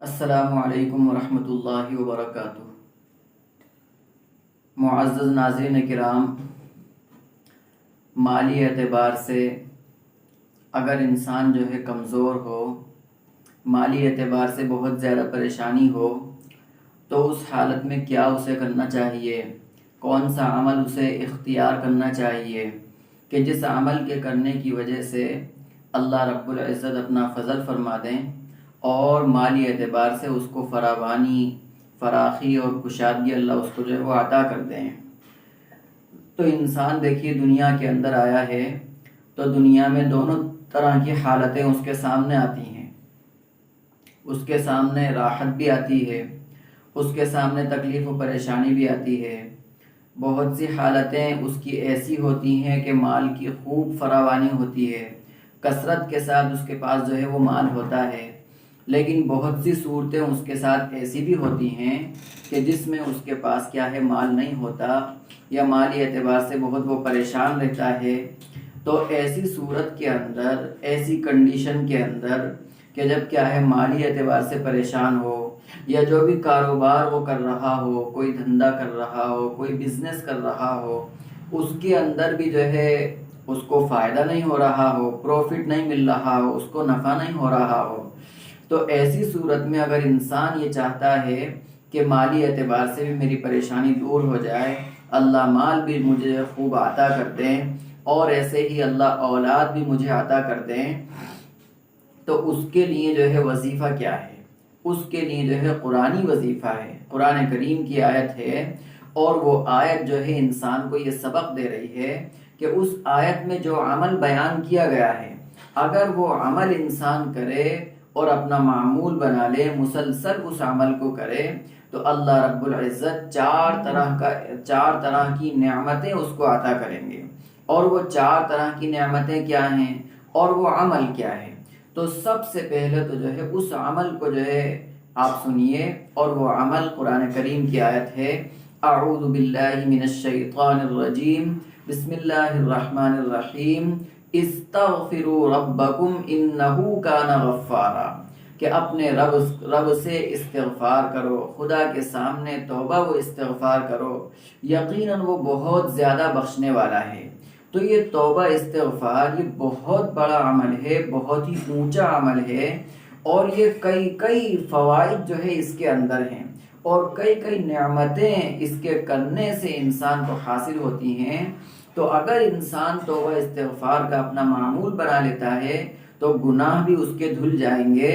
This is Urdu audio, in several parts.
السلام علیکم ورحمۃ اللہ وبرکاتہ۔ معزز ناظرین کرام، مالی اعتبار سے اگر انسان جو ہے کمزور ہو، مالی اعتبار سے بہت زیادہ پریشانی ہو، تو اس حالت میں کیا اسے کرنا چاہیے، کون سا عمل اسے اختیار کرنا چاہیے کہ جس عمل کے کرنے کی وجہ سے اللہ رب العزت اپنا فضل فرما دیں اور مالی اعتبار سے اس کو فراخی اور کشادگی اللہ اس کو جو ہے وہ عطا کر دیں۔ تو انسان دیکھیے دنیا کے اندر آیا ہے تو دنیا میں دونوں طرح کی حالتیں اس کے سامنے آتی ہیں۔ اس کے سامنے راحت بھی آتی ہے، اس کے سامنے تکلیف و پریشانی بھی آتی ہے۔ بہت سی حالتیں اس کی ایسی ہوتی ہیں کہ مال کی خوب فراوانی ہوتی ہے، کثرت کے ساتھ اس کے پاس جو ہے وہ مال ہوتا ہے، لیکن بہت سی صورتیں اس کے ساتھ ایسی بھی ہوتی ہیں کہ جس میں اس کے پاس کیا ہے مال نہیں ہوتا یا مالی اعتبار سے بہت وہ پریشان رہتا ہے۔ تو ایسی صورت کے اندر، ایسی کنڈیشن کے اندر کہ جب کیا ہے مالی اعتبار سے پریشان ہو یا جو بھی کاروبار وہ کر رہا ہو، کوئی دھندا کر رہا ہو، کوئی بزنس کر رہا ہو، اس کے اندر بھی جو ہے اس کو فائدہ نہیں ہو رہا ہو، پروفٹ نہیں مل رہا ہو، اس کو نفع نہیں ہو رہا ہو، تو ایسی صورت میں اگر انسان یہ چاہتا ہے کہ مالی اعتبار سے بھی میری پریشانی دور ہو جائے، اللہ مال بھی مجھے خوب عطا کر دیں اور ایسے ہی اللہ اولاد بھی مجھے عطا کر دیں، تو اس کے لیے جو ہے وظیفہ کیا ہے؟ اس کے لیے جو ہے قرآنی وظیفہ ہے، قرآن کریم کی آیت ہے، اور وہ آیت جو ہے انسان کو یہ سبق دے رہی ہے کہ اس آیت میں جو عمل بیان کیا گیا ہے، اگر وہ عمل انسان کرے اور اپنا معمول بنا لے، مسلسل اس عمل کو کرے، تو اللہ رب العزت چار طرح کی نعمتیں اس کو عطا کریں گے۔ اور وہ چار طرح کی نعمتیں کیا ہیں اور وہ عمل کیا ہے؟ تو سب سے پہلے تو جو ہے اس عمل کو جو ہے آپ سنیے، اور وہ عمل قرآن کریم کی آیت ہے، اعوذ باللہ من الشیطان الرجیم، بسم اللہ الرحمن الرحیم، استغفروا ربکم انہ کان غفارا، کہ اپنے رب سے استغفار کرو، خدا کے سامنے توبہ و استغفار کرو، یقیناً وہ بہت زیادہ بخشنے والا ہے۔ تو یہ توبہ استغفار یہ بہت بڑا عمل ہے، بہت ہی اونچا عمل ہے، اور یہ کئی فوائد جو ہے اس کے اندر ہیں، اور کئی نعمتیں اس کے کرنے سے انسان کو حاصل ہوتی ہیں۔ تو اگر انسان توبہ استغفار کا اپنا معمول بنا لیتا ہے تو گناہ بھی اس کے دھل جائیں گے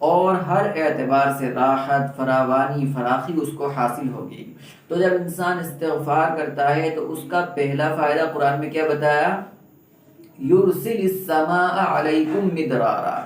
اور ہر اعتبار سے راحت، فراوانی، فراخی اس کو حاصل ہوگی۔ تو جب انسان استغفار کرتا ہے تو اس کا پہلا فائدہ قرآن میں کیا بتایا؟ یرسل السماء علیکم مدرارا،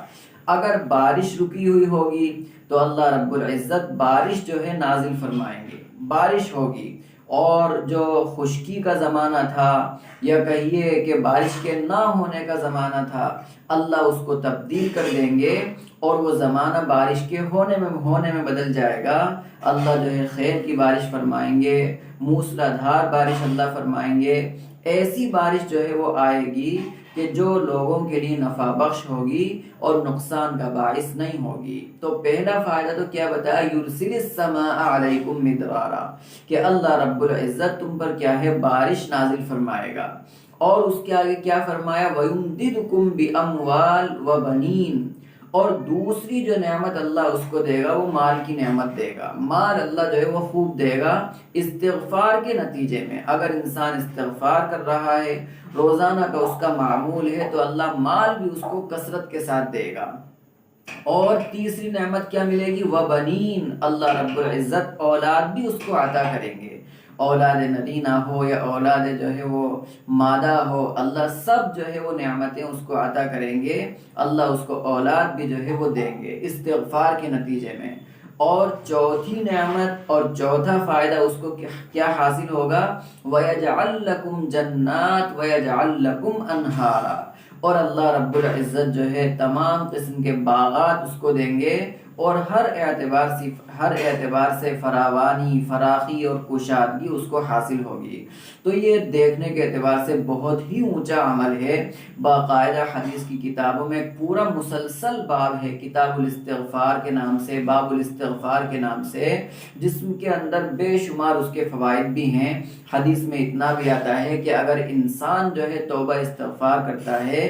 اگر بارش رکی ہوئی ہوگی تو اللہ رب العزت بارش جو ہے نازل فرمائیں گے، بارش ہوگی، اور جو خشکی کا زمانہ تھا یا کہیے کہ بارش کے نہ ہونے کا زمانہ تھا، اللہ اس کو تبدیل کر دیں گے اور وہ زمانہ بارش کے ہونے میں بدل جائے گا۔ اللہ جو ہے خیر کی بارش فرمائیں گے، موسلا دھار بارش اللہ فرمائیں گے، ایسی بارش جو ہے وہ آئے گی کہ جو لوگوں کے لیے نفع بخش ہوگی اور نقصان کا باعث نہیں ہوگی۔ تو پہلا فائدہ تو کیا بتایا؟ یرسل السماء علیکم مدرارا، کہ اللہ رب العزت تم پر کیا ہے بارش نازل فرمائے گا، اور اس کے آگے کیا فرمایا؟ وَيُمْدِدْكُمْ بِأَمْوَالٍ وَبَنِينَ، اور دوسری جو نعمت اللہ اس کو دے گا وہ مال کی نعمت دے گا، مال اللہ جو ہے وہ خوب دے گا استغفار کے نتیجے میں۔ اگر انسان استغفار کر رہا ہے، روزانہ کا اس کا معمول ہے، تو اللہ مال بھی اس کو کثرت کے ساتھ دے گا۔ اور تیسری نعمت کیا ملے گی؟ وَبَنِينَ، اللہ رب العزت اولاد بھی اس کو عطا کریں گے، اولاد نبینہ ہو یا اولاد جو ہے وہ مادہ ہو، اللہ سب جو ہے وہ نعمتیں اس کو عطا کریں گے، اللہ اس کو اولاد بھی جو ہے وہ دیں گے استغفار کے نتیجے میں۔ اور چوتھی نعمت اور چوتھا فائدہ اس کو کیا حاصل ہوگا؟ وَيَجْعَلْ لَكُمْ جَنَّاتٍ وَيَجْعَلْ لَكُمْ أَنْهَارًا، اور اللہ رب العزت جو ہے تمام قسم کے باغات اس کو دیں گے، اور ہر اعتبار سے فراوانی، فراخی اور کشادگی اس کو حاصل ہوگی۔ تو یہ دیکھنے کے اعتبار سے بہت ہی اونچا عمل ہے۔ باقاعدہ حدیث کی کتابوں میں ایک پورا مسلسل باب ہے کتاب الاستغفار کے نام سے، باب الاستغفار کے نام سے، جس کے اندر بے شمار اس کے فوائد بھی ہیں۔ حدیث میں اتنا بھی آتا ہے کہ اگر انسان جو ہے توبہ استغفار کرتا ہے،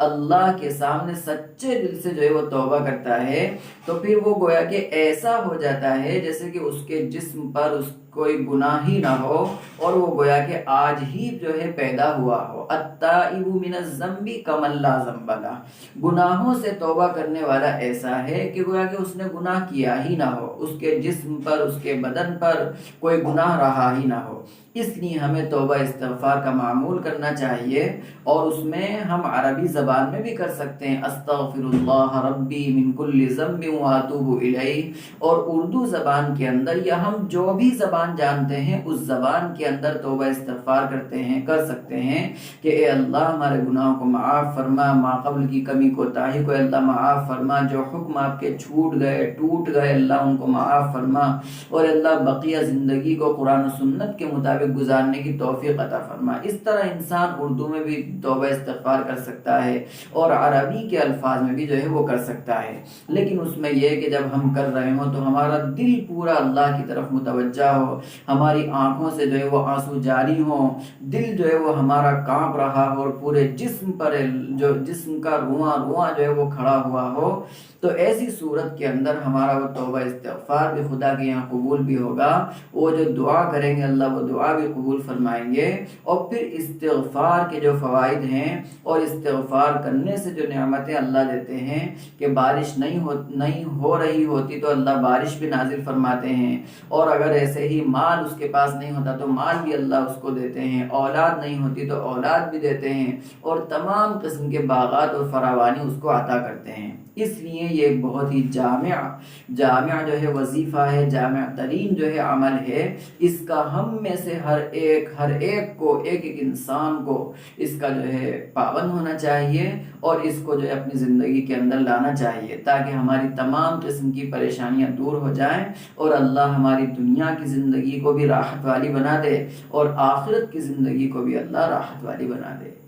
اللہ کے سامنے سچے دل سے جو ہے وہ توبہ کرتا ہے، تو پھر وہ گویا کہ ایسا ہو جاتا ہے جیسے کہ اس کے جسم پر اس کوئی گناہ ہی نہ ہو، اور وہ گویا کہ آج ہی جو ہے پیدا ہوا ہو۔ التائب من الذنب کمن لا ذنب لہ، گناہوں سے توبہ کرنے والا ایسا ہے کہ گویا کہ اس نے گناہ کیا ہی نہ ہو، اس کے جسم پر، اس کے بدن پر کوئی گناہ رہا ہی نہ ہو۔ اس لیے ہمیں توبہ استغفار کا معمول کرنا چاہیے، اور اس میں ہم عربی زبان میں بھی کر سکتے ہیں، استغفر اللہ ربی من کل ذنب واتوب الیہ، اور اردو زبان کے اندر یا ہم جو بھی زبان جانتے ہیں اس زبان کے اندر توبہ استغفار کر سکتے ہیں کہ اے اللہ ہمارے گناہوں کو معاف فرما، ما قبل کی کمی کوتاہی کو اے اللہ معاف فرما، جو حکم آپ کے چھوٹ گئے ٹوٹ گئے اللہ ان کو معاف فرما، اور اللہ بقیہ زندگی کو قرآن و سنت کے مطابق گزارنے کی توفیق عطا فرما۔ اس طرح انسان اردو میں بھی توبہ استغفار کر سکتا ہے، اور عربی کے الفاظ میں بھی جو ہے وہ کر سکتا ہے، لیکن اس میں یہ کہ جب ہم کر رہے ہوں تو ہمارا دل پورا اللہ کی طرف متوجہ ہو، ہماری آنکھوں سے جو ہے وہ آنسو جاری ہوں، دل جو ہے وہ ہمارا کانپ رہا ہو، اور پورے جسم پر جو جسم کا رواں جو ہے وہ کھڑا ہوا ہو، تو ایسی صورت کے اندر ہمارا وہ توبہ استغفار بھی خدا کے یہاں قبول بھی ہوگا۔ وہ جو دعا کریں گے اللہ وہ دعا بھی قبول فرمائیں گے۔ اور پھر استغفار کے جو فوائد ہیں، اور استغفار کرنے سے جو نعمتیں اللہ دیتے ہیں کہ بارش نہیں ہو رہی ہوتی تو اللہ بارش بھی نازل فرماتے ہیں، اور اگر ایسے ہی مال اس کے پاس نہیں ہوتا تو مال بھی اللہ اس کو دیتے ہیں، اولاد نہیں ہوتی تو اولاد بھی دیتے ہیں، اور تمام قسم کے باغات اور فراوانی اس کو عطا کرتے ہیں۔ اس لیے یہ ایک بہت ہی جامع جو ہے وظیفہ ہے، جامع ترین جو ہے عمل ہے۔ اس کا ہم میں سے ہر ایک کو، ایک انسان کو اس کا جو ہے پابند ہونا چاہیے، اور اس کو جو ہے اپنی زندگی کے اندر لانا چاہیے، تاکہ ہماری تمام قسم کی پریشانیاں دور ہو جائیں، اور اللہ ہماری دنیا کی زندگی کو بھی راحت والی بنا دے، اور آخرت کی زندگی کو بھی اللہ راحت والی بنا دے۔